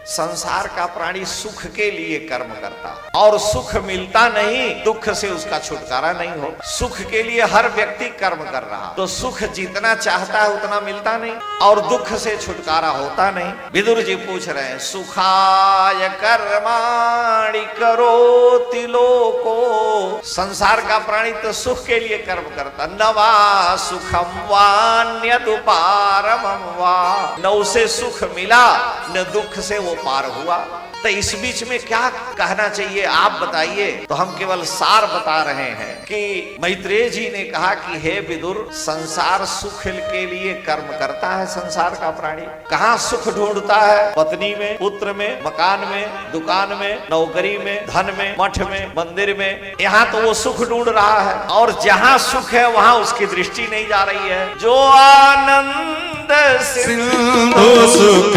संसार का प्राणी सुख के लिए कर्म करता और सुख मिलता नहीं, दुख से उसका छुटकारा नहीं हो। सुख के लिए हर व्यक्ति कर्म कर रहा, तो सुख जितना चाहता है उतना मिलता नहीं और दुख से छुटकारा होता नहीं। विदुर जी पूछ रहे हैं, सुखाय कर्माणि करोति लोको। संसार का प्राणी तो सुख के लिए कर्म करता, न वा सुखम वान्यदुपारमं वा, न उसे सुख मिला न दुख से वो पार हुआ। तो इस बीच में क्या कहना चाहिए आप बताइए। तो हम केवल सार बता रहे हैं कि मैत्रेय जी ने कहा कि हे विदुर, संसार सुख के लिए कर्म करता है। संसार का प्राणी कहाँ सुख ढूंढता है? पत्नी में, पुत्र में, मकान में, दुकान में, नौकरी में, धन में, मठ में, मंदिर में। यहाँ तो वो सुख ढूंढ रहा है और जहाँ सुख है वहाँ उसकी दृष्टि नहीं जा रही है। जो आनंद सिंधु सुख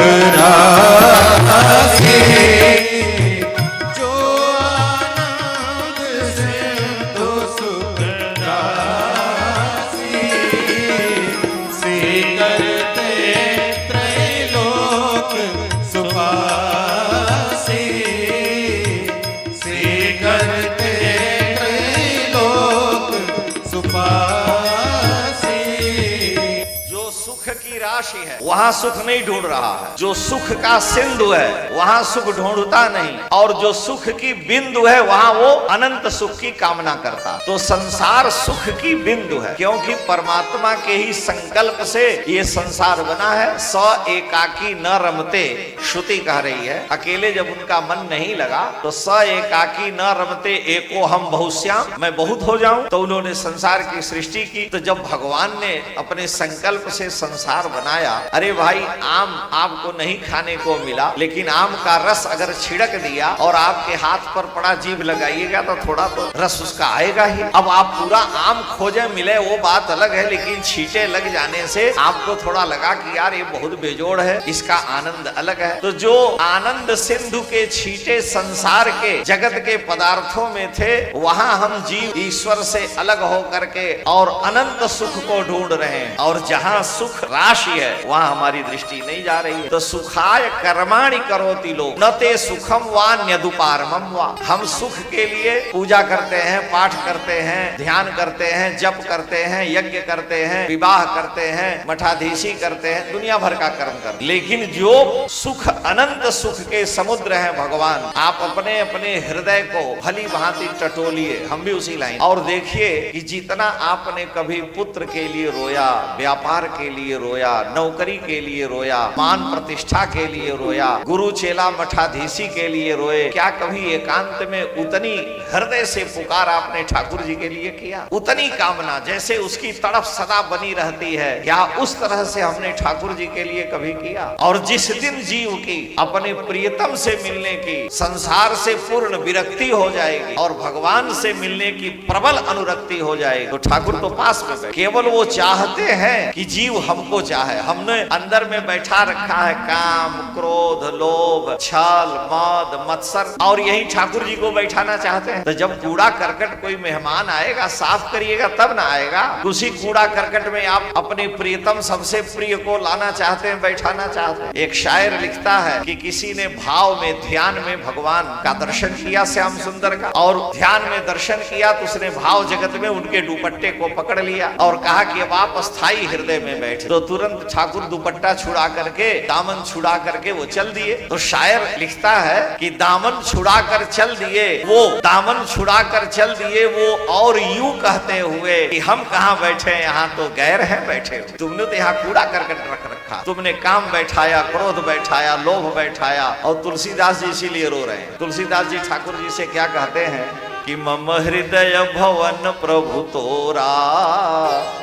राशि, है वहां सुख नहीं ढूंढ रहा है। जो सुख का सिंधु है वहां सुख ढूंढता नहीं और जो सुख की बिंदु है वहां वो अनंत सुख की कामना करता। तो संसार सुख की बिंदु है, क्योंकि परमात्मा के ही संकल्प से ये संसार बना है। स एकाकी न रमते, श्रुति कह रही है। अकेले जब उनका मन नहीं लगा तो स एकाकी न रमते एको हम बहुश्याम, मैं बहुत हो जाऊं। तो उन्होंने संसार की सृष्टि की। तो जब भगवान ने अपने संकल्प से संसार बनाया, अरे भाई आम आपको नहीं खाने को मिला, लेकिन आम का रस अगर छिड़क दिया और आपके हाथ पर पड़ा, जीभ लगाइएगा तो थोड़ा तो रस उसका आएगा ही। अब आप पूरा आम खोजे मिले वो बात अलग है, लेकिन छींटे लग जाने से आपको थोड़ा लगा कि यार ये बहुत बेजोड़ है, इसका आनंद अलग है। तो जो आनंद सिंधु के छींटे संसार के जगत के पदार्थों में थे, वहां हम जीव ईश्वर से अलग होकर के और अनंत सुख को ढूंढ रहे हैं। और जहां सुख राशि है वहां हमारी दृष्टि नहीं जा रही है। तो सुखाय कर्माणि करोति लोक न ते सुखम वान्यदुपारमं वा। हम सुख के लिए पूजा करते हैं, पाठ करते हैं, ध्यान करते हैं, जप करते हैं, यज्ञ करते हैं, विवाह करते हैं, मठाधीशी करते हैं, दुनिया भर का कर्म करते हैं। लेकिन जो सुख अनंत सुख के समुद्र है भगवान, आप अपने अपने हृदय को भली भांति टटोलिए, हम भी उसी लाइन। और देखिए कि जितना आपने कभी पुत्र के लिए रोया, व्यापार के लिए रोया, नौकरी के लिए रोया, मान प्रतिष्ठा के लिए रोया, गुरु चेला मठाधीशी के लिए रोए, क्या कभी एकांत में उतनी हृदय से पुकार आपने ठाकुर जी के लिए किया? उतनी कामना जैसे उसकी तड़प सदा बनी रहती है, क्या उस तरह से हमने ठाकुर जी के लिए कभी किया? और जिस दिन जीव की अपने प्रियतम से मिलने की संसार से पूर्ण विरक्ति हो जाएगी और भगवान से मिलने की प्रबल अनुरक्ति हो जाएगी, तो ठाकुर तो पास में बैठे। केवल वो चाहते हैं कि जीव हमको चाहे। हमने अंदर में बैठा रखा है काम, क्रोध, लोभ, छल, मद, मत्सर, और यही ठाकुर जी को बैठाना चाहते हैं। तो जब कूड़ा करकट कोई मेहमान आएगा, साफ करिएगा तब ना आएगा। उसी कूड़ा करकट में आप अपने प्रियतम सबसे प्रिय को लाना चाहते हैं, बैठाना चाहते हैं। एक शायर लिखता है कि किसी ने भाव में, ध्यान में भगवान का दर्शन किया, श्याम सुंदर का, और ध्यान में दर्शन किया तो उसने भाव जगत में उनके दुपट्टे को पकड़ लिया और कहा कि अब आप स्थायी हृदय में बैठे। तो तुरंत ठाकुर दुपट्टा छुड़ा करके, दामन छुड़ा करके वो चल दिए। तो शायर लिखता है कि दामन छुड़ा कर चल दिए वो, दामन छुड़ा कर चल दिए वो, और यूं कहते हुए कि हम कहाँ बैठे, यहाँ तो गैर है बैठे हुए। तुमने तो यहाँ कूड़ा करकट रख रखा, तुमने काम बैठाया, क्रोध बैठाया, लोभ बैठाया। और तुलसीदास जी इसीलिए रो रहे हैं। तुलसीदास जी ठाकुर जी से क्या कहते हैं कि मम हृदय भवन प्रभु तोरा,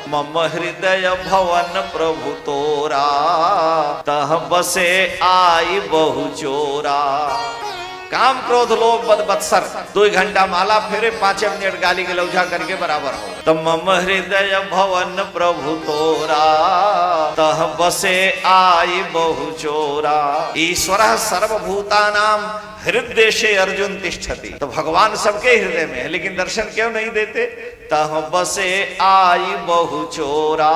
मम हृदय भवन प्रभु तोरा, तह बसे आई बहु चोरा। काम, क्रोध, लोभ, मद, मत्सर 2 घंटा माला फेरे, 5 मिनट गाली गलौजा करके बराबर हो। तो मम हृदय भवन प्रभु तोरा, तह बसे आई बहु चोरा। ईश्वरः सर्वभूतानां हृदय से अर्जुन तिष्ठति। तो भगवान सबके हृदय में है, लेकिन दर्शन क्यों नहीं देते? तह बसे आई बहु चोरा।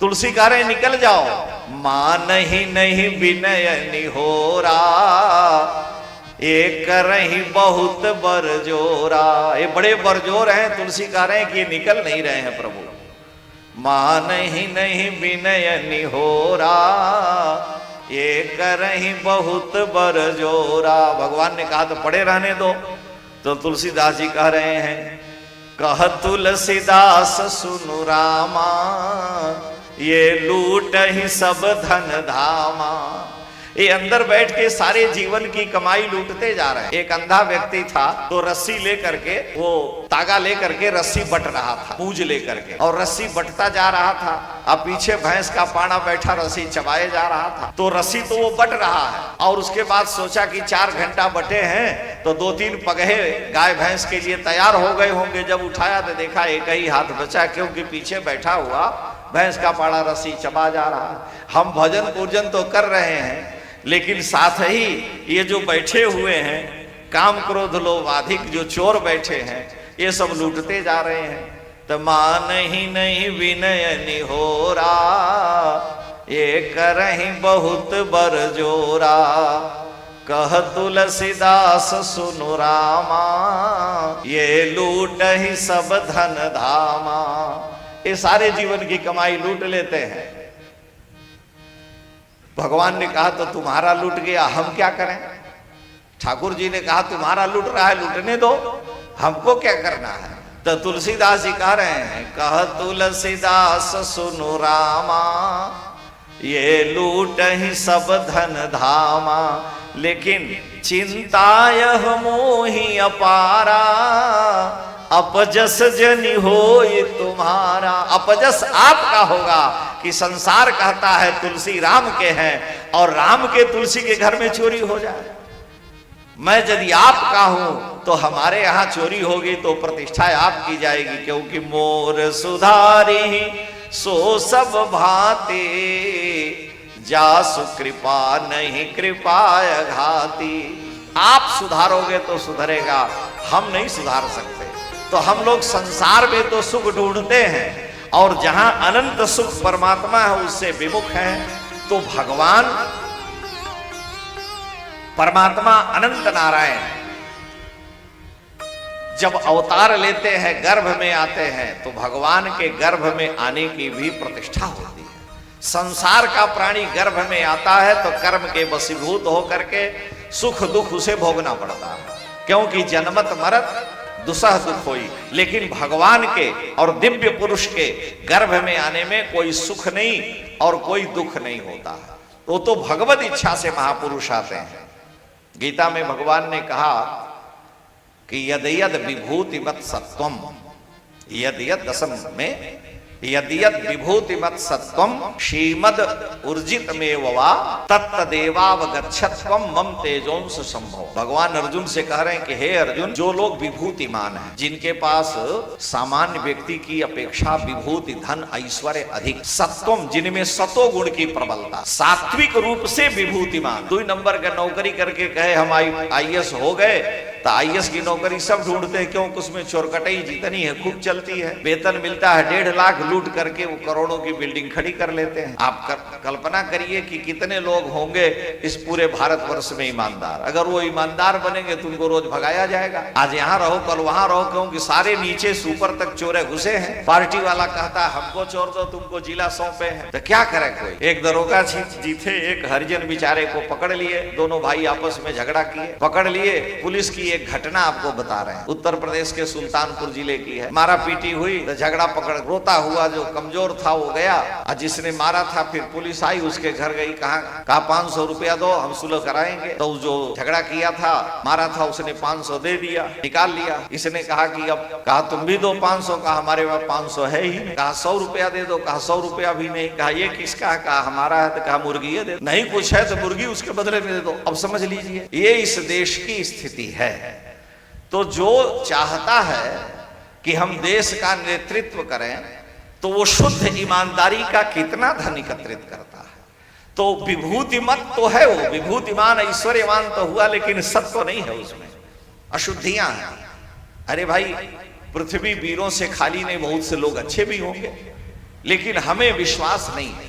तुलसी कह रहे निकल जाओ, मान ही नहीं विनय निहोरा, ये करही बहुत बरजोरा, ये बड़े बरजोर हैं। तुलसी कह रहे हैं कि ये निकल नहीं रहे हैं प्रभु। मान ही नहीं विनय निहोरा, ये करही बहुत बरजोरा। भगवान ने कहा तो पड़े रहने दो, तो तुलसीदास जी कह रहे हैं कह तुलसीदास सुनु रामा, ये लूट ही सब धन धामा। ये अंदर बैठ के सारे जीवन की कमाई लूटते जा रहे हैं। एक अंधा व्यक्ति था तो रस्सी लेकर के, वो तागा लेकर के रस्सी बट रहा था, पूंज लेकर के, और रस्सी बटता जा रहा था। अब पीछे भैंस का पाना बैठा रस्सी चबाए जा रहा था। तो रस्सी तो वो बट रहा है, और उसके बाद सोचा कि 4 घंटा बटे हैं तो 2-3 पगहे गाय भैंस के लिए तैयार हो गए होंगे। जब उठाया तो देखा एक ही हाथ बचा, क्योंकि पीछे बैठा हुआ भैंस का पाड़ा रस्सी चबा जा रहा है। हम भजन पूजन तो कर रहे हैं, लेकिन साथ ही ये जो बैठे हुए हैं काम क्रोध लोभ अधिक जो चोर बैठे हैं, ये सब लूटते जा रहे हैं। तो मान ही नहीं विनय निहोरा, ये करही बहुत बरजोरा। कह तुलसीदास सुनु रामा, ये लूट ही सब धन धामा। ये सारे जीवन की कमाई लूट लेते हैं। भगवान ने कहा तो तुम्हारा लूट गया, हम क्या करें। ठाकुर जी ने कहा तुम्हारा लूट रहा है, लूटने दो, हमको क्या करना है। तो तुलसीदास जी कह रहे हैं कह तुलसीदास सुनु रामा, ये लूट ही सब धन धामा। लेकिन चिंता यह मोहि अपारा, अपजस जनि होय तुम्हारा। अपजस आपका होगा कि संसार कहता है तुलसी राम के हैं, और राम के तुलसी के घर में चोरी हो जाए। मैं यदि आपका हूं तो हमारे यहां चोरी होगी तो प्रतिष्ठा आपकी जाएगी, क्योंकि मोर सुधारी सो सब भाते, जासु कृपा नहीं कृपाय घाती। आप सुधारोगे तो सुधरेगा, हम नहीं सुधार सकते। तो हम लोग संसार में तो सुख ढूंढते हैं, और जहां अनंत सुख परमात्मा है उससे विमुख है। तो भगवान परमात्मा अनंत नारायण जब अवतार लेते हैं, गर्भ में आते हैं, तो भगवान के गर्भ में आने की भी प्रतिष्ठा होती है। संसार का प्राणी गर्भ में आता है तो कर्म के वशीभूत होकर के सुख दुख उसे भोगना पड़ता है, क्योंकि जन्मत मरत दुसह दुख होई। लेकिन भगवान के और दिव्य पुरुष के गर्भ में आने में कोई सुख नहीं और कोई दुख नहीं होता है। वो तो भगवत इच्छा से महापुरुष आते हैं। गीता में भगवान ने कहा कि यद यद विभूति मत सत्वम, यद यद दशम में यद यद विभूति मत सत्वम श्रीमद ऊर्जित में वा तत्तदेवावगच्छत्वम मम तेजोंस संभव। भगवान अर्जुन से कह रहे हैं कि हे अर्जुन, जो लोग विभूतिमान हैं, जिनके पास सामान्य व्यक्ति की अपेक्षा विभूति धन ऐश्वर्य अधिक, सत्वम जिनमें सतो गुण की प्रबलता, सात्विक रूप से विभूतिमान। 2 नंबर का नौकरी करके कहे हम IAS हो गए, तो IAS की नौकरी सब ढूंढते हैं, क्योंकि उसमें चोरकटाई जितनी है खूब चलती है। वेतन मिलता है 1.5 लाख, लूट करके वो करोड़ों की बिल्डिंग खड़ी कर लेते हैं। आप कल्पना करिए कि कितने लोग होंगे इस पूरे भारतवर्ष में ईमानदार। अगर वो ईमानदार बनेंगे तो उनको रोज भगाया जाएगा। आज यहाँ रहो कल वहां रहो, क्योंकि सारे नीचे से ऊपर तक चोरे घुसे हैं। पार्टी वाला कहता है हमको चोर दो, तुमको जिला सौंपे हैं, तो क्या करे कोई। एक दरोगा जी थे, एक हरिजन बेचारे को पकड़ लिए, दोनों भाई आपस में झगड़ा किए, पकड़ लिए। पुलिस की एक घटना आपको बता रहे हैं, उत्तर प्रदेश के सुल्तानपुर जिले की है। मारा पीटी हुई तो झगड़ा पकड़, रोता हुआ जो कमजोर था वो गया, और जिसने मारा था फिर पुलिस आई, उसके घर गई, कहा 500 रुपया दो हम सुलह कराएंगे। तो जो झगड़ा किया था मारा था उसने 500 दे दिया, निकाल लिया। इसने कहा कि अब, कहा तुम भी दो 500, कहा हमारे पास 500 है ही। कहा 100 रुपया दे दो, कहा 100 रुपया भी नहीं। कहा ये किसका है, कहा हमारा है। तो कहा मुर्गी ये दे, नहीं कुछ है तो मुर्गी उसके बदले में दे दो। अब समझ लीजिए ये इस देश की स्थिति है। तो जो चाहता है कि हम देश का नेतृत्व करें तो वो शुद्ध ईमानदारी का कितना धन एकत्रित करता है। तो विभूतिमत तो है, वो विभूतिमान ऐश्वर्यवान तो हुआ, लेकिन सत्व नहीं है, उसमें अशुद्धियां हैं। अरे भाई पृथ्वी वीरों से खाली नहीं, बहुत से लोग अच्छे भी होंगे, लेकिन हमें विश्वास नहीं है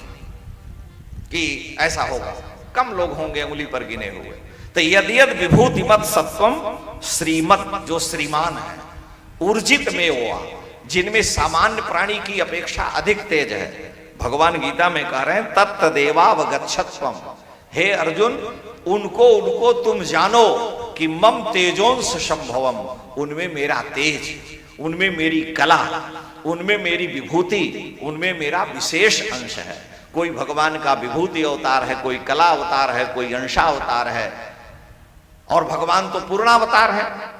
कि ऐसा होगा। कम लोग होंगे, उंगली पर गिने हुए। तो यद यद विभूतिमत सत्वम श्रीमत, जो श्रीमान है, ऊर्जित में हुआ, जिनमें सामान्य प्राणी की अपेक्षा अधिक तेज है। भगवान गीता में कह रहे हैं तत्तदेवावगच्छत्वम, हे अर्जुन उनको तुम जानो कि मम तेजोंस संभवम, उनमें मेरा तेज, उनमें मेरी कला, उनमें मेरी विभूति, उनमें मेरा विशेष अंश है। कोई भगवान का विभूति अवतार है, कोई कला अवतार है, कोई अंशावतार है, और भगवान तो पूर्णावतार है।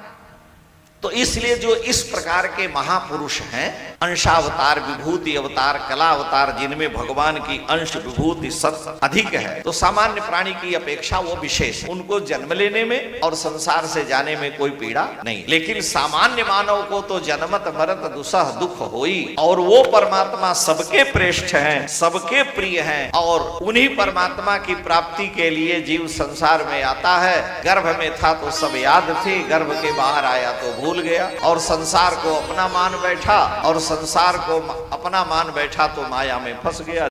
तो इसलिए जो इस प्रकार के महापुरुष हैं, अंशावतार, विभूति अवतार, कला अवतार, जिनमें भगवान की अंश विभूति सत्य अधिक है, तो सामान्य प्राणी की अपेक्षा वो विशेष है। उनको जन्म लेने में और संसार से जाने में कोई पीड़ा नहीं, लेकिन सामान्य मानव को तो जन्मत मरत दुसह दुख होई। और वो परमात्मा सबके श्रेष्ठ हैं, सबके प्रिय हैं, और उन्हीं परमात्मा की प्राप्ति के लिए जीव संसार में आता है। गर्भ में था तो सब याद थे, गर्भ के बाहर आया तो भूल गया, और संसार को अपना मान बैठा, और संसार को अपना मान बैठा तो माया में फंस गया।